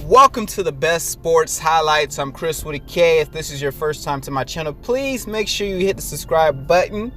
Welcome to the best sports highlights. I'm Chris with a K. If this is your first time to my channel, please make sure you hit the subscribe button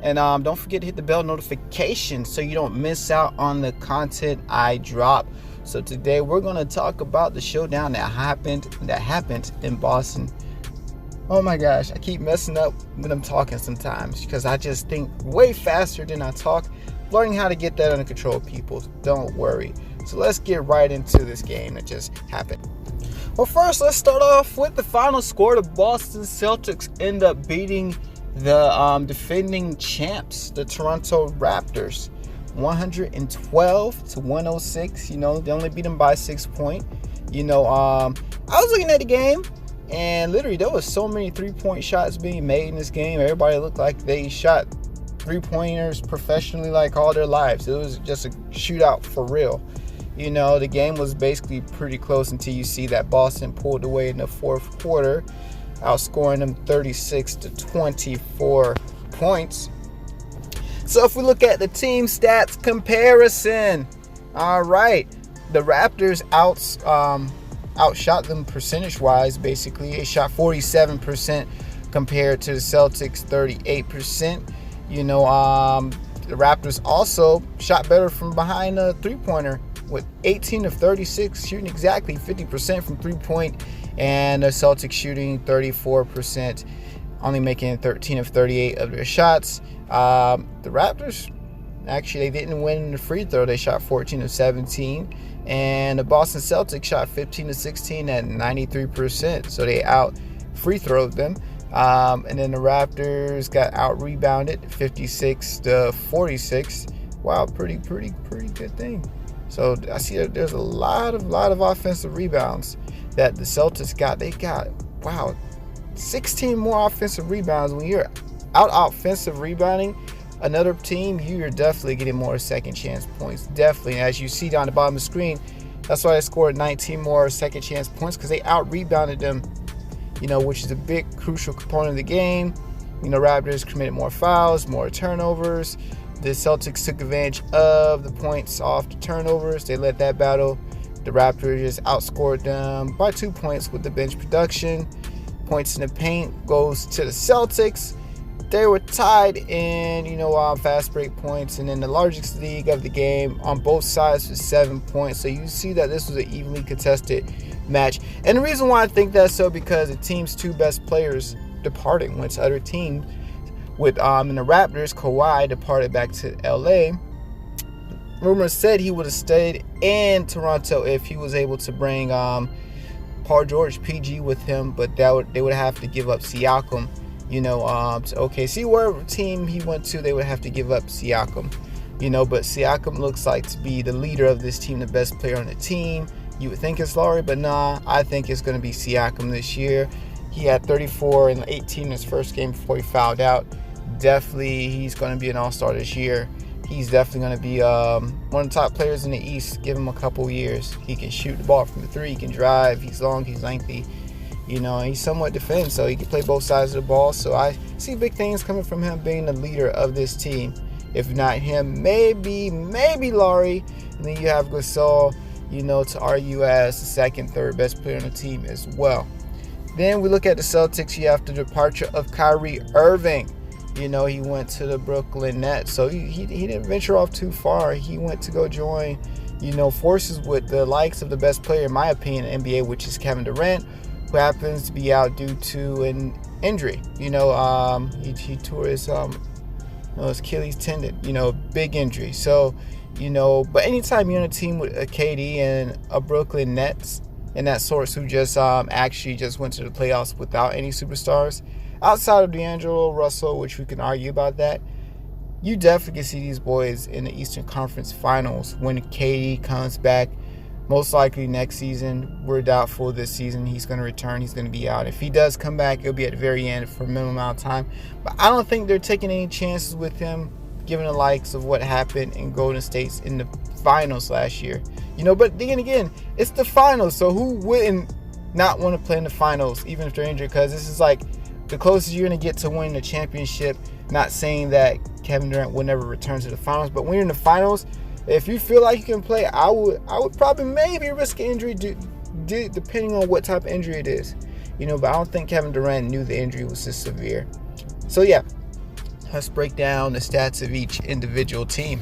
and don't forget to hit the bell notification so you don't miss out on the content I drop. So today we're going to talk about the showdown that happened in Boston. Oh my gosh, I keep messing up when I'm talking sometimes because I just think way faster than I talk. Learning how to get that under control, people. Don't worry. So let's get right into this game that just happened. Well, first, let's start off with the final score. The Boston Celtics end up beating the defending champs, the Toronto Raptors, 112-106. You know, they only beat them by 6 points. You know, I was looking at the game, and literally there was so many three-point shots being made in this game. Everybody looked like they shot three-pointers professionally like all their lives. It was just a shootout for real. You know, the game was basically pretty close until you see that Boston pulled away in the fourth quarter, outscoring them 36-24 points. So if we look at the team stats comparison, all right, the Raptors outshot them percentage-wise. Basically, they shot 47% compared to the Celtics 38%. You know, the Raptors also shot better from behind a three-pointer, with 18 of 36, shooting exactly 50% from three-point, and the Celtics shooting 34%, only making 13 of 38 of their shots. The Raptors, actually, they didn't win the free throw. They shot 14 of 17, and the Boston Celtics shot 15 of 16 at 93%, so they out free throwed them. And then the Raptors got out-rebounded 56-46. Wow, pretty good thing. So I see that there's a lot of offensive rebounds that the Celtics got. They got, wow, 16 more offensive rebounds. When you're out offensive rebounding another team, you're definitely getting more second chance points. Definitely. As you see down the bottom of the screen, that's why they scored 19 more second chance points, because they out rebounded them, you know, which is a big crucial component of the game. You know, Raptors committed more fouls, more turnovers. The Celtics took advantage of the points off the turnovers. They led that battle. The Raptors just outscored them by 2 points with the bench production. Points in the paint goes to the Celtics. They were tied in, you know, fast break points, and then the largest lead of the game on both sides was 7 points. So you see that this was an evenly contested match. And the reason why I think that's so, because the team's two best players departed, went to other teams. With in the Raptors, Kawhi departed back to LA. Rumors said he would have stayed in Toronto if he was able to bring Paul George, PG, with him, but they would have to give up Siakam. You know, to OKC, wherever team he went to, they would have to give up Siakam. You know, but Siakam looks like to be the leader of this team, the best player on the team. You would think it's Lowry, but nah, I think it's going to be Siakam this year. He had 34 and 18 in his first game before he fouled out. Definitely, he's going to be an all-star this year. He's definitely going to be one of the top players in the East. Give him a couple years. He can shoot the ball from the three. He can drive. He's long. He's lengthy. You know, and he's somewhat defensive, so he can play both sides of the ball. So I see big things coming from him being the leader of this team. If not him, maybe Lowry. And then you have Gasol, you know, to argue as the second, third best player on the team as well. Then we look at the Celtics. You have the departure of Kyrie Irving. You know, he went to the Brooklyn Nets, so he didn't venture off too far. He went to go join, you know, forces with the likes of the best player, in my opinion, in the NBA, which is Kevin Durant, who happens to be out due to an injury. You know, he tore his Achilles tendon. You know, big injury. So, you know, but anytime you're on a team with a KD and a Brooklyn Nets and that source who just actually just went to the playoffs without any superstars, outside of D'Angelo Russell, which we can argue about that, you definitely can see these boys in the Eastern Conference Finals when KD comes back. Most likely next season. We're doubtful this season he's going to return. He's going to be out. If he does come back, it'll be at the very end for a minimum amount of time. But I don't think they're taking any chances with him, given the likes of what happened in Golden State in the finals last year. You know, but then again, it's the finals, so who wouldn't not want to play in the finals, even if they're injured? Because this is like the closest you're going to get to winning the championship. Not saying that Kevin Durant will never return to the finals, but when you're in the finals, if you feel like you can play, I would probably maybe risk an injury depending on what type of injury it is. But I don't think Kevin Durant knew the injury was this severe. So yeah, let's break down the stats of each individual team.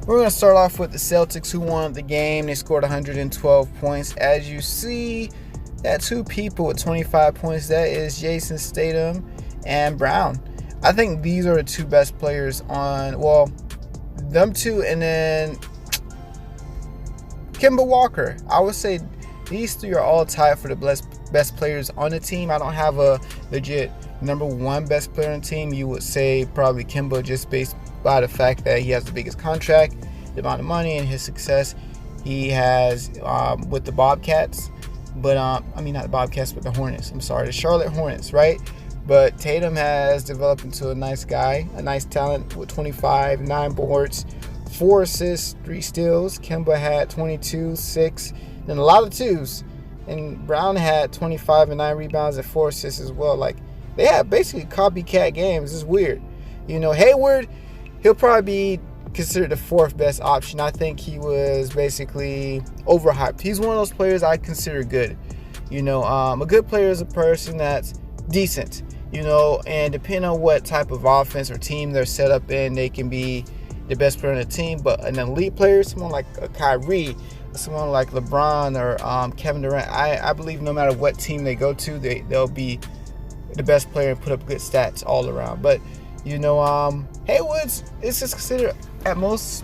We're going to start off with the Celtics, who won the game. They scored 112 points. As you see, that 2 people with 25 points, that is Jason Statham and Brown. I think these are the 2 best players on, well, them 2, and then Kemba Walker. I would say these 3 are all tied for the best players on the team. I don't have a legit number 1 best player on the team. You would say probably Kemba, just based by the fact that he has the biggest contract, the amount of money, and his success he has with the Bobcats. But I mean, not the Bobcats, but the Hornets. I'm sorry, the Charlotte Hornets, right? But Tatum has developed into a nice guy, a nice talent with 25, 9 boards, 4 assists, 3 steals. Kemba had 22, 6, and a lot of 2s. And Brown had 25 and 9 rebounds and 4 assists as well. Like, they had basically copycat games. It's weird. Hayward, he'll probably be considered the 4th best option. I think he was basically overhyped. He's one of those players I consider good. A good player is a person that's decent, and depending on what type of offense or team they're set up in, they can be the best player on the team. But an elite player, someone like a Kyrie, someone like LeBron or Kevin Durant, I believe no matter what team they go to, they'll be the best player and put up good stats all around. But Hayward's is just considered at most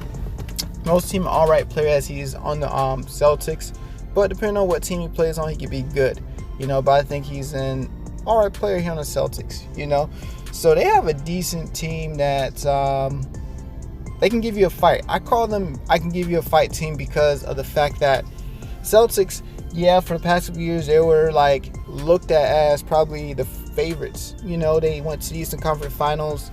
team an alright player, as he's on the Celtics. But depending on what team he plays on, he could be good. But I think he's an alright player here on the Celtics. So they have a decent team that they can give you a fight. I call them I can give you a fight team because of the fact that Celtics, yeah, for the past few years they were looked at as probably the favorites. They went to the Eastern Conference Finals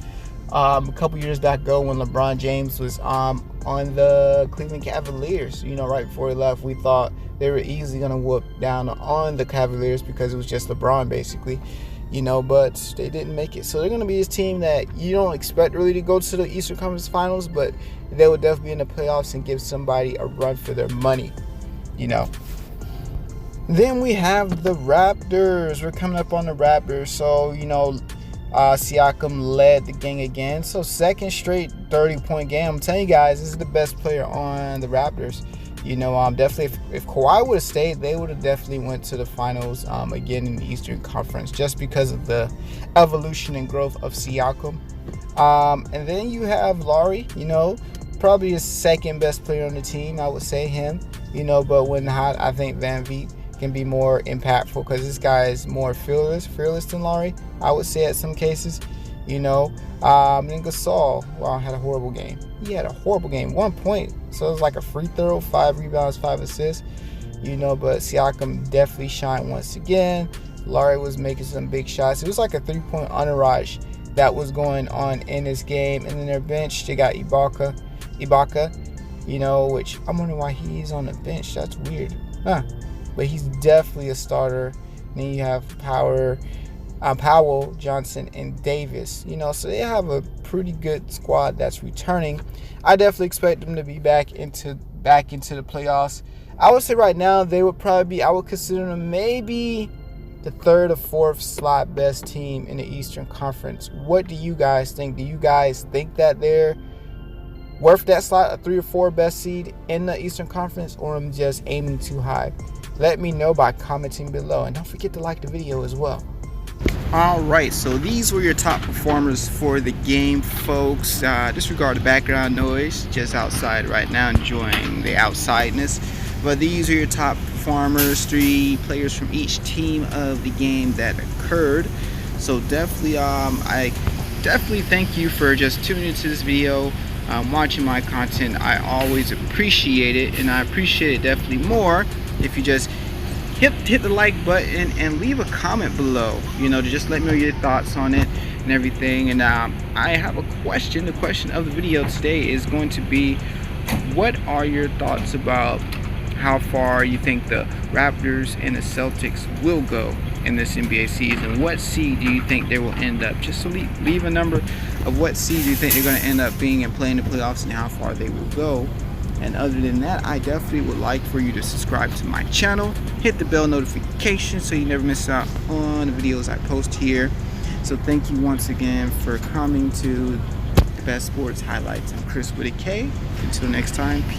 a couple years back ago when LeBron James was on the Cleveland Cavaliers. Right before he left, we thought they were easily going to whoop down on the Cavaliers because it was just LeBron basically. But they didn't make it. So they're going to be this team that you don't expect really to go to the Eastern Conference Finals, but they will definitely be in the playoffs and give somebody a run for their money. Then we have the Raptors. We're coming up on the Raptors. So, Siakam led the gang again. So, second straight 30-point game. I'm telling you guys, this is the best player on the Raptors. Definitely if Kawhi would have stayed, they would have definitely went to the finals again in the Eastern Conference, just because of the evolution and growth of Siakam. And then you have Lowry, probably his second best player on the team. I would say him, but when hot, I think Van Vliet can be more impactful because this guy is more fearless than Lowry, I would say, at some cases. Then Gasol, had a horrible game. He had a horrible game. 1 point. So it was like a free throw, 5 rebounds, 5 assists. But Siakam definitely shined once again. Lowry was making some big shots. It was like a 3-point entourage that was going on in this game. And then their bench, they got Ibaka, which I'm wondering why he's on the bench. That's weird. But he's definitely a starter. Then you have Powell, Johnson, and Davis. So they have a pretty good squad that's returning. I definitely expect them to be back into the playoffs. I would say right now they would probably be, I would consider them maybe the 3rd or 4th slot best team in the Eastern Conference. What do you guys think? Do you guys think that they're worth that slot, a 3 or 4 best seed in the Eastern Conference, or I'm just aiming too high? Let me know by commenting below, and don't forget to like the video as well. Alright, so these were your top performers for the game, folks. Disregard the background noise, just outside right now enjoying the outsideness. But these are your top performers, 3 players from each team of the game that occurred. So definitely, I definitely thank you for just tuning into this video, watching my content. I always appreciate it, and I appreciate it definitely more if you just hit the like button and leave a comment below, to just let me know your thoughts on it and everything. And I have a question. The question of the video today is going to be, what are your thoughts about how far you think the Raptors and the Celtics will go in this NBA season? What seed do you think they will end up? Just so leave a number of what seed you think they're going to end up being and playing the playoffs and how far they will go. And other than that, I definitely would like for you to subscribe to my channel, hit the bell notification so you never miss out on the videos I post here. So thank you once again for coming to the Best Sports Highlights. I'm Chris with a K. Until next time, peace.